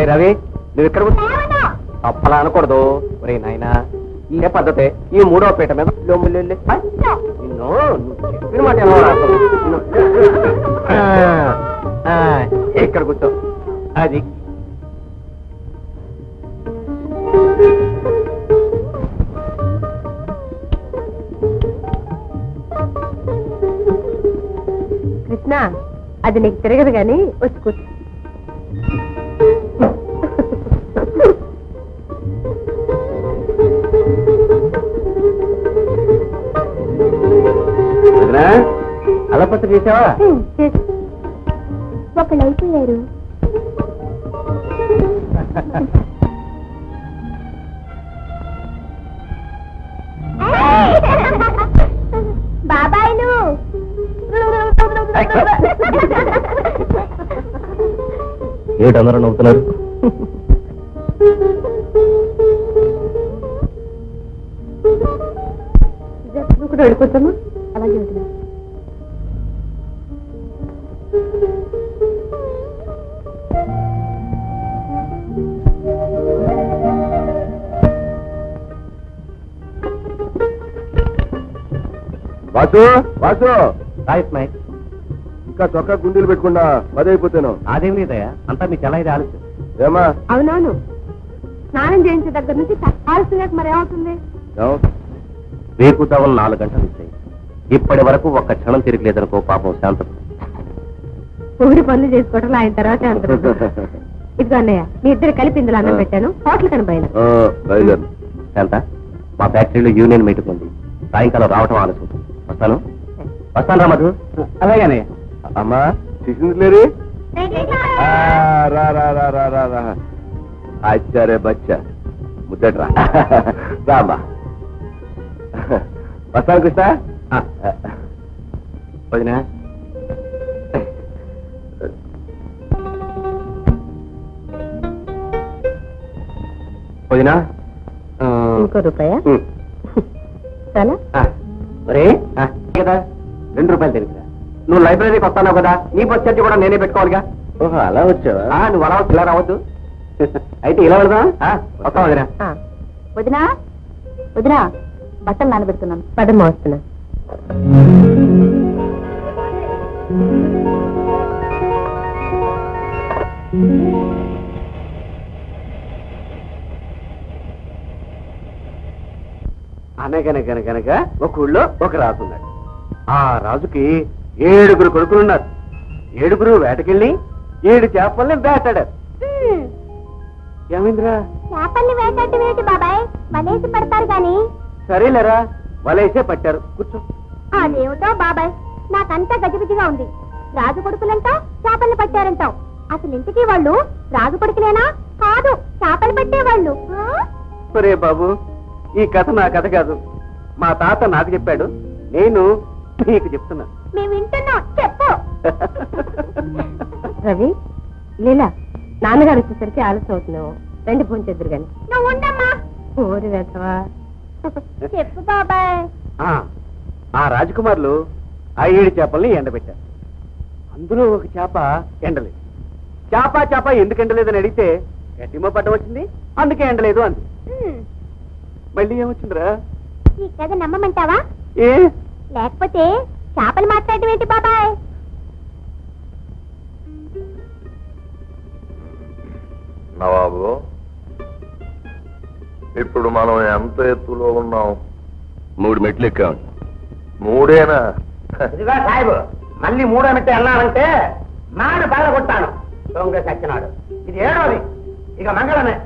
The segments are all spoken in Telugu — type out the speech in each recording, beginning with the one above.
రవి నువ్వు ఇక్కడ తప్పలా అనకూడదు. ఒరే నాయనా ఇదే పద్ధతే. ఈ 3వ పీట మీద నిన్ను చెప్పిన మాట ఎలా రాదు. ఇక్కడ కూర్చో. అది కృష్ణ, అది నీకు తిరగదు గాని వచ్చి కూర్చో. అలపత్ర చేసావా? ఒకళ్ళు అయిపోయారు. బాబాయిలు ఏమిటి అందరూ నవ్వుతున్నారు? నువ్వు కూడా వెళ్ళిపోతామా? అలాగే ఉంటుంది. వాసు వాసు మైక్ ఇంకా చొక్కా గుండీలు పెట్టుకున్నా పదైపోతాను. అదేం లేదయ్యా, అంతా మీ చాలా ఇది ఆలోచన. ఏమా? అవునవును, స్నానం చేయించే దగ్గర నుంచి ఆలస్యంగా మరి ఏమవుతుంది? రేపు తవలు 4 గంటలు ఇస్తాయి. ఇప్పటి వరకు ఒక్క క్షణం తిరగలేదనుకో పాపం శాంతం. ఊరి పనులు చేసుకోవడం ఆయన తర్వాత అంటారు. ఇదిగో అన్నయ్య, మీ ఇద్దరు కలిపి ఇందులో అన్నం పెట్టాను. హోటల్ కని బయలుదేరు. శాంత, మా ఫ్యాక్టరీలో యూనియన్ మీటింగ్ ఉంది. సాయంకాలం రావటం ఆలస్యం. వస్తాను వస్తాను రా మధు. అలాగేనే. అమ్మా టిఫిన్ రా రా రా రా రా రా. ఆచారే బచ్చా ముద్దట్రా రామ్మా. వస్తాను కృష్ణ. వదినా వదినా ఇంకో రూపాయ చాలా ఒరే కదా 2 రూపాయలు తిరిగిరా. నువ్వు లైబ్రరీకి వస్తావు కదా, నీ బడ్జెట్ కూడా నేనే పెట్టుకోవాలిగా. ఓహో అలా వచ్చావా? నువ్వు అలా ఇలా రావద్దు. అయితే ఇలా వెళ్దాం. వస్తావు వదినా. వదినా వదినా, బట్టలు నానబెడుతున్నాను. పదమ్మ వస్తున్నా. అనగనగనగనగా ఒక ఊళ్ళో ఒక రాజు ఉన్నాడు. ఆ రాజుకి 7 కొడుకులున్నారు. 7 వేటకెళ్ళి 7 చేపల్ని వేటాడారు. ఏమైందిరా? చేపల్ని వేటాడి వేటి బాబాయ్, వలేసి పడతారు గాని. సరేలేరా, వలేసే పట్టారు. కూర్చో. అదేమిటో బాబాయ్, నాకంతా గజిబిజిగా ఉంది. రాజు కొడుకులంటావు, చేపల్ని పట్టారంటావు. అసలు ఇంటికి వాళ్ళు రాజు కొడుకులేనా? కాదు, చేపలు పట్టేవాళ్ళు. ఒరే బాబు, ఈ కథ నా కథ కాదు. మా తాత నాకు చెప్పాడు, నేను నీకు చెప్తున్నా. మేము వింటున్నాం, చెప్పు. రవి, లీలా, నాన్నగారు వచ్చేసరికి ఆలస్యం అవుతున్నావు. రండి ఫోన్ చేద్దరు గాని. నువ్వు ఉండమ్మా. ఊరి వెళ్తావా? చెప్పు బాబాయ్. ఆ రాజకుమారులు ఆ 7 చేపల్ని ఎండబెట్టారు. అందులో ఒక చేప ఎండలేదు. చేప ఎందుకు ఎండలేదని అడిగితే గడ్డిమో పడ్డ వచ్చింది, అందుకే ఎండలేదు అంది. మళ్ళీ ఏమొచ్చిందిరా? ఈ కథ నమ్మమంటావా? ఏ లేకపోతే చేపలు మాట్లాడటం ఏంటి బాబాయ్? నవాబు, ఇప్పుడు మనం ఎంత ఎత్తులో ఉన్నాం? 3 మెట్లు ఎక్కాం. 3ఏనా? ఇదిగా సాయిబు, మళ్ళీ 3వ మెట్టు వెళ్ళాలంటే నాడు బాధ కొట్టాను. దొంగ సచ్చినాడు. ఇది 7వది. ఇక మంగళమే.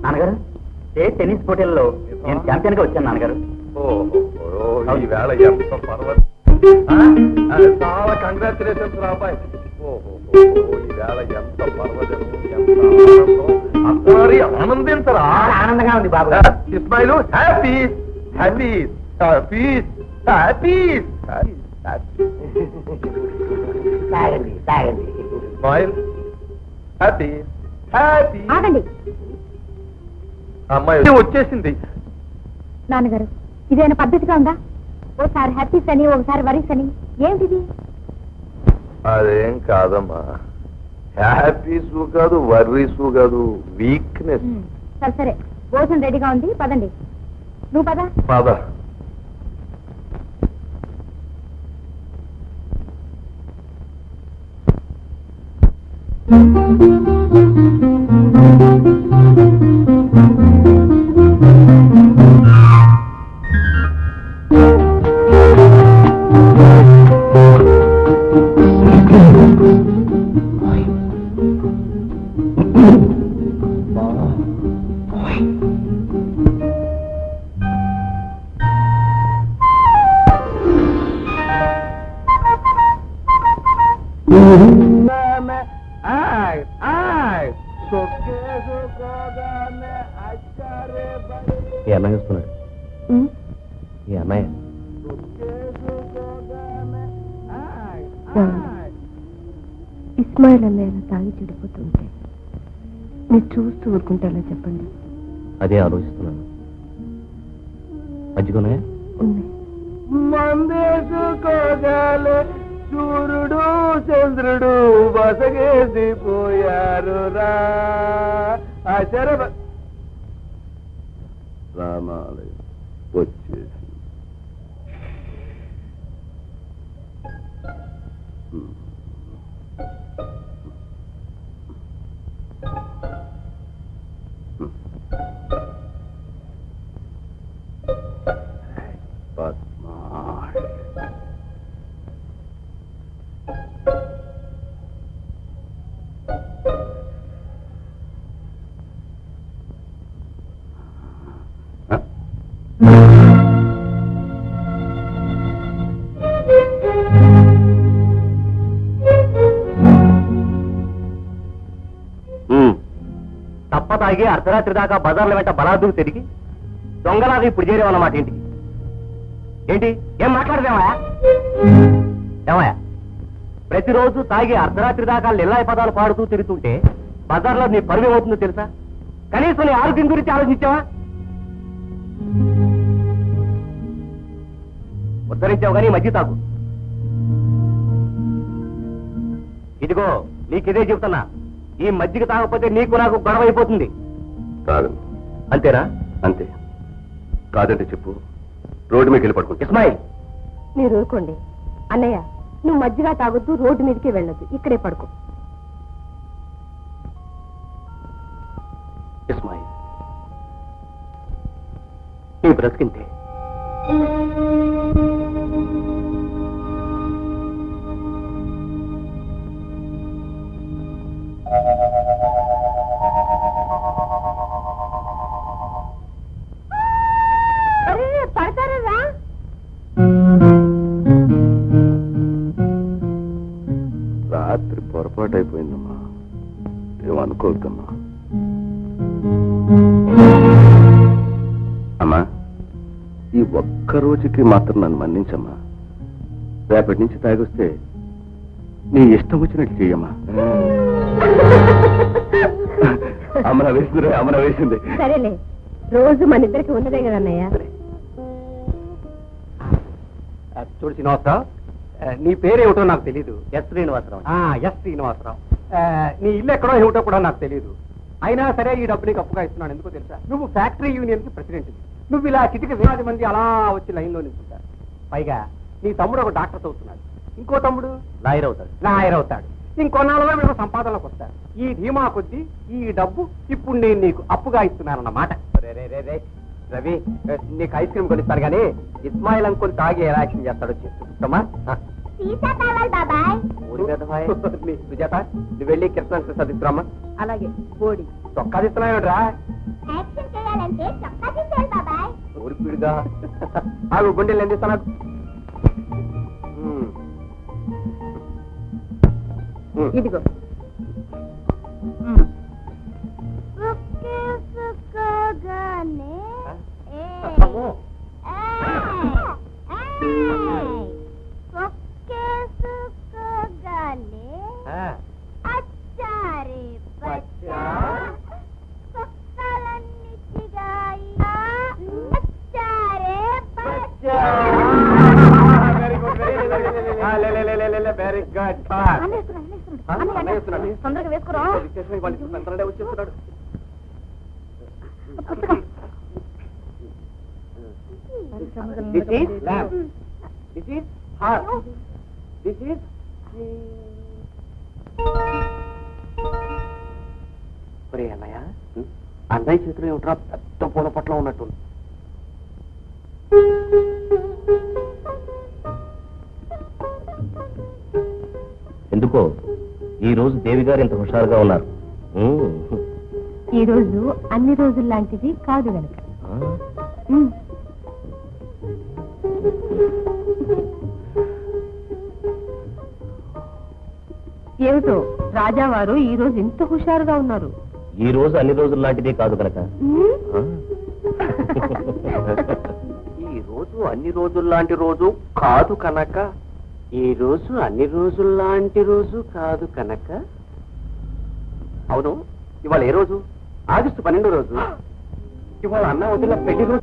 నాన్నగారు, టెన్నిస్ పోటీల్లో నేను ఛాంపియన్ గా వచ్చాను నాన్నగారు. ఈవేళ ఎంత పర్వత. చాలా కంగ్రాచులేషన్స్ రాబాయ్. ఈవేళ ఎంత పర్వతం, ఎంత ఆనందించరా. ఆనందంగా ఉంది బాబు. Ismail, happy happy happy happy Ismail, happy happy. ఆగండి అమ్మాయి వచ్చేసింది. నాన్నగారు, ఇదేనా పద్ధతిగా ఉందా? ఓసారి హ్యాపీస్ అని, ఒకసారి వరీస్ అని. ఏమిటిది? అదేం కాదమ్మా, హ్యాపీసు కాదు, వర్రీసు కాదు, వీక్నెస్. సరే సరే, భోజనం రెడీగా ఉంది, పదండి. నువ్వు పద. పద. ఈ అమ్మాయి వస్తున్నాడు. ఈ అమ్మాయి ఇస్మాయిల్ అన్నయ్య తాగి చెడిపోతుంటే మీరు చూస్తూ ఊరుకుంటే ఎలా చెప్పండి? అదే ఆలోచిస్తున్నాను. మజ్జిగున్నాయా? ఉన్నాయి. మందేసుకోగాలే సూర్యుడు చంద్రుడు బసగేసిపోయారు రా. రామాలయం వచ్చేసి తప్పతాగి అర్ధరాత్రి దాకా బజార్ల వెంట బలాదు తిరిగి దొంగలాగా ఇప్పుడు చేరేవన్నమాట ఇంటికి. ఏంటి ఏం మాట్లాడదేమయా? ఏమయ్యా, ప్రతిరోజు తాగి అర్ధరాత్రి దాకా లిల్లాయి పదాలు పాడుతూ తిరుగుతుంటే బజార్లో నీ పరువు ఏమవుతుందో తెలుసా? కనీసం నీ ఆరోగ్యం గురించి ఆలోచించావా? ఉద్ధరించావు కానీ మధ్య తాగు. ఇదిగో నీకిదే చెబుతున్నా, ఈ మజ్జిగ తాగకపోతే నీకు నాకు గొడవ అయిపోతుంది. తాగను. అంతేనా? అంతే. కాదంటే చెప్పు, రోడ్డు మీదకి వెళ్ళి పడుకుంటా. ఇస్మాయిల్, మీరు ఊరుకోండి. అన్నయ్య, నువ్వు మజ్జిగ తాగొద్దు, రోడ్డు మీదకి వెళ్ళొద్దు, ఇక్కడే పడుకో. ఇస్మాయిల్, నీ బ్రతికింతే. పడతారా? రాత్రి పొరపాటు అయిపోయిందమ్మా, ఏమనుకోవద్దమ్మా. అమ్మా, ఈ ఒక్క రోజుకి మాత్రం నన్ను మన్నించమ్మా. రేపటి నుంచి తాగొస్తే నీ ఇష్టం వచ్చినట్టు చెయ్యమ్మా. అమర వేసింది, అమర వేసింది. సరేలే, రోజు మన ఇద్దరికి ఉన్నదే కదా అన్నయ్య. చూడు శ్రీనివాసరావు, నీ పేరేమిటో నాకు తెలీదు. ఎస్ శ్రీనివాసరావు. ఎస్ శ్రీనివాసరావు. నీ ఇల్లు ఎక్కడో ఏమిటో కూడా నాకు తెలీదు. అయినా సరే ఈ డబ్బు నీకు అప్పుగా ఇస్తున్నాను. ఎందుకో తెలుసా? నువ్వు ఫ్యాక్టరీ యూనియన్ కి ప్రెసిడెంట్. నువ్వు ఇలా చిటికి వేలాది మంది అలా వచ్చి లైన్లో నిల్చుంటారు. పైగా నీ తమ్ముడు ఒక డాక్టర్ చదువుతున్నాడు, ఇంకో తమ్ముడు లాయర్ అవుతాడు. ఇంకొన్నాళ్ళలో వీళ్ళు సంపాదనలోకి వస్తారు. ఈ ధీమా కొద్దీ ఈ డబ్బు ఇప్పుడు నేను నీకు అప్పుగా ఇస్తున్నానన్నమాట. రవి, నీకు ఐస్ క్రీమ్ కొనిస్తాను కానీ ఇస్మాయిల్ అంకుల్ తాగి ఎలా యాక్షన్ చేస్తాడో చూస్తామా? సుజాత, నువ్వు వెళ్ళి కృష్ణ తీసుకురామ్మా. అలాగే. బోడి చొక్కా తీస్తున్నావురా? ఊరిపిడుగా ఆగు, గుండెలు ఎంత ఇస్తాను. ఇదిగో. Very good. అన్నయ్య, తొందరగా వేసుకురా. విశేషం ఇవాళ వెంటనే వచ్చేస్తున్నాడు. పుస్తకం. This is lamp. This is heart. This is ఒరే అన్నయ్య, అన్నయ్య చేతిలో ఏమిట్రా పెద్ద పూల పట్ల ఉన్నట్టు. ఎందుకో ఈ రోజు దేవి గారు ఇంత హుషారుగా ఉన్నారు. ఈ రోజు అన్ని రోజులు లాంటిది కాదు గనక. ఏమిటో రాజావారు ఈ రోజు ఇంత హుషారుగా ఉన్నారు. ఈ రోజు అన్ని రోజులు లాంటిదే కాదు కనుక. ఈ రోజు అన్ని రోజుల్లాంటి రోజు కాదు కనుక. ఈ రోజు అన్ని రోజుల్లాంటి రోజు కాదు కనుక. అవును, ఇవాళ ఏ రోజు? ఆగస్టు 12 రోజు. ఇవాళ అన్న వదిన పెళ్లి రోజు.